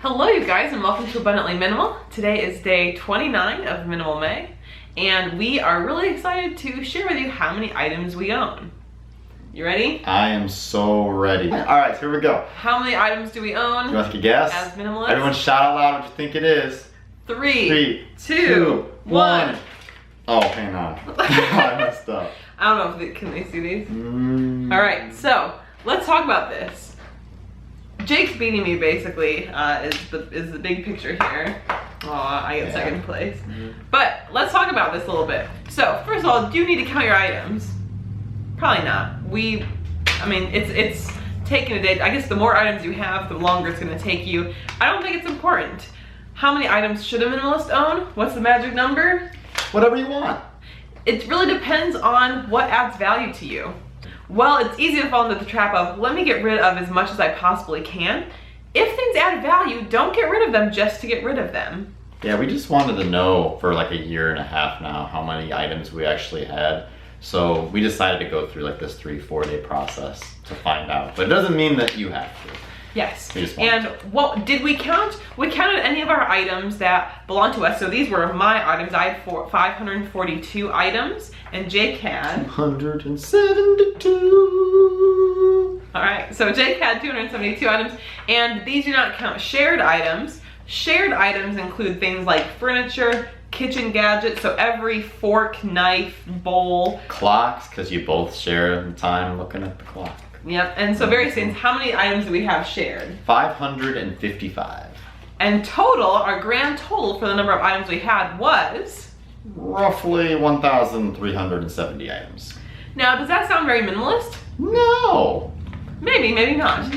Hello you guys and welcome to Abundantly Minimal. Today is day 29 of Minimal May and we are really excited to share with you how many items we own. You ready? I am so ready. Alright, so here we go. How many items do we own? Do you want to take a guess? As minimalists? Everyone shout out loud what you think it is. 3, 2, 1. Oh, hang on. I messed up. I don't know if can they see these? Alright, so let's talk about this. Jake's beating me basically, is the big picture here. Aw, I get second place. But let's talk about this a little bit. So, first of all, do you need to count your items? Probably not. It's taking a day. I guess the more items you have, the longer it's gonna take you. I don't think it's important. How many items should a minimalist own? What's the magic number? Whatever you want. It really depends on what adds value to you. Well, it's easy to fall into the trap of, let me get rid of as much as I possibly can. If things add value, don't get rid of them just to get rid of them. Yeah, we just wanted to know for like a year and a half now how many items we actually had. So we decided to go through like this 3-4 day process to find out. But it doesn't mean that you have to. Yes, and what did we count? We counted any of our items that belong to us. So these were my items. I had 542 items, and Jake had 172. All right, so Jake had 272 items, and these do not count shared items. Shared items include things like furniture, kitchen gadgets, so every fork, knife, bowl. Clocks, because you both share the time looking at the clock. Yep, and so various things. How many items do we have shared? 555. And total, our grand total for the number of items we had was? Roughly 1,370 items. Now, does that sound very minimalist? No. Maybe, maybe not.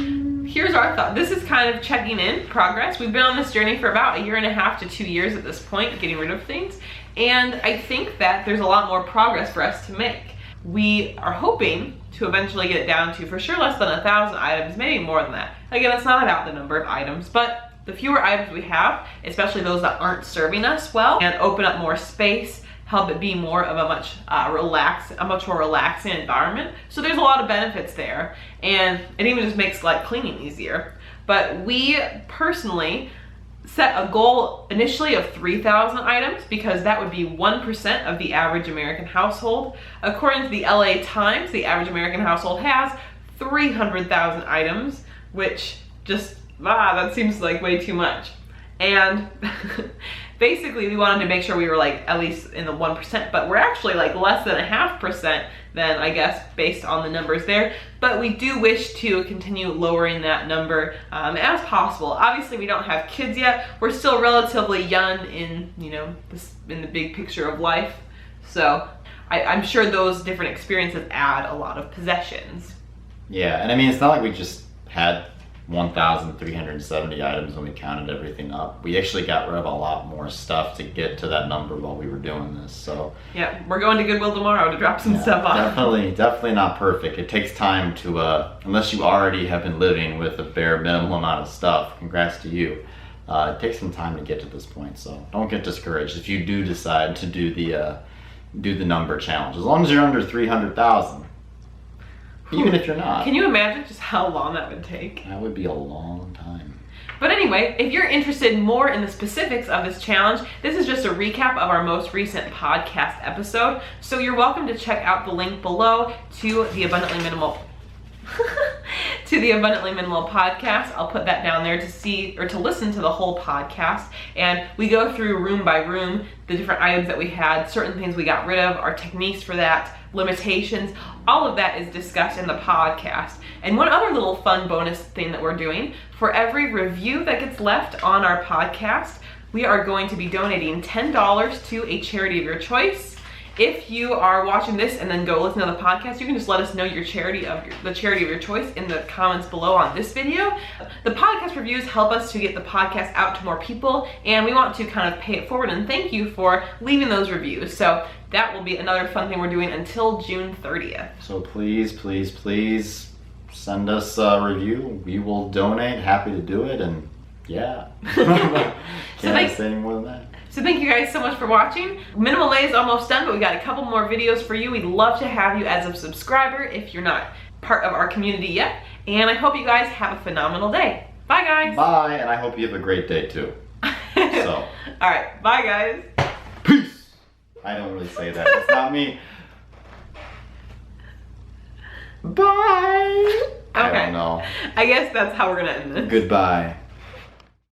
Here's our thought. This is kind of checking in progress. We've been on this journey for about 1.5 to 2 years at this point, getting rid of things. And I think that there's a lot more progress for us to make. We are hoping to eventually get it down to, for sure, less than 1,000 items, maybe more than that. Again, it's not about the number of items, but the fewer items we have, especially those that aren't serving us well, and open up more space, help it be more of a much more relaxing environment. So there's a lot of benefits there, and it even just makes like cleaning easier. But we personally set a goal initially of 3,000 items because that would be 1% of the average American household. According to the LA Times, the average American household has 300,000 items, which just, that seems like way too much. And basically we wanted to make sure we were like at least in the 1%, but we're actually like less than 0.5% then, I guess, based on the numbers there. But we do wish to continue lowering that number as possible. Obviously we don't have kids yet. We're still relatively young in, in the big picture of life. So I'm sure those different experiences add a lot of possessions. Yeah, and I mean, it's not like we just had 1,370 items when we counted everything up. We actually got rid of a lot more stuff to get to that number while we were doing this. So yeah, we're going to Goodwill tomorrow to drop some stuff off. Definitely not perfect. It takes time to, unless you already have been living with a bare minimal amount of stuff, congrats to you. It takes some time to get to this point, so don't get discouraged if you do decide to do the number challenge. As long as you're under 300,000. Even if you're not. Can you imagine just how long that would take? That would be a long time. But anyway, if you're interested more in the specifics of this challenge, this is just a recap of our most recent podcast episode. So you're welcome to check out the link below to the Abundantly Minimal podcast. I'll put that down there to see or to listen to the whole podcast. And we go through room by room the different items that we had, certain things we got rid of, our techniques for that, limitations. All of that is discussed in the podcast. And one other little fun bonus thing that we're doing, for every review that gets left on our podcast, we are going to be donating $10 to a charity of your choice. If you are watching this and then go listen to the podcast, you can just let us know the charity of your choice in the comments below on this video. The podcast reviews help us to get the podcast out to more people, and we want to kind of pay it forward and thank you for leaving those reviews. So that will be another fun thing we're doing until June 30th. So please, please, please send us a review. We will donate. Happy to do it, and yeah. Can't say any more than that. So thank you guys so much for watching. Minimal May is almost done, but we got a couple more videos for you. We'd love to have you as a subscriber if you're not part of our community yet. And I hope you guys have a phenomenal day. Bye, guys. Bye, and I hope you have a great day too. So. All right, bye, guys. Peace. I don't really say that. It's not me. Bye. Okay. I don't know. I guess that's how we're gonna end this. Goodbye.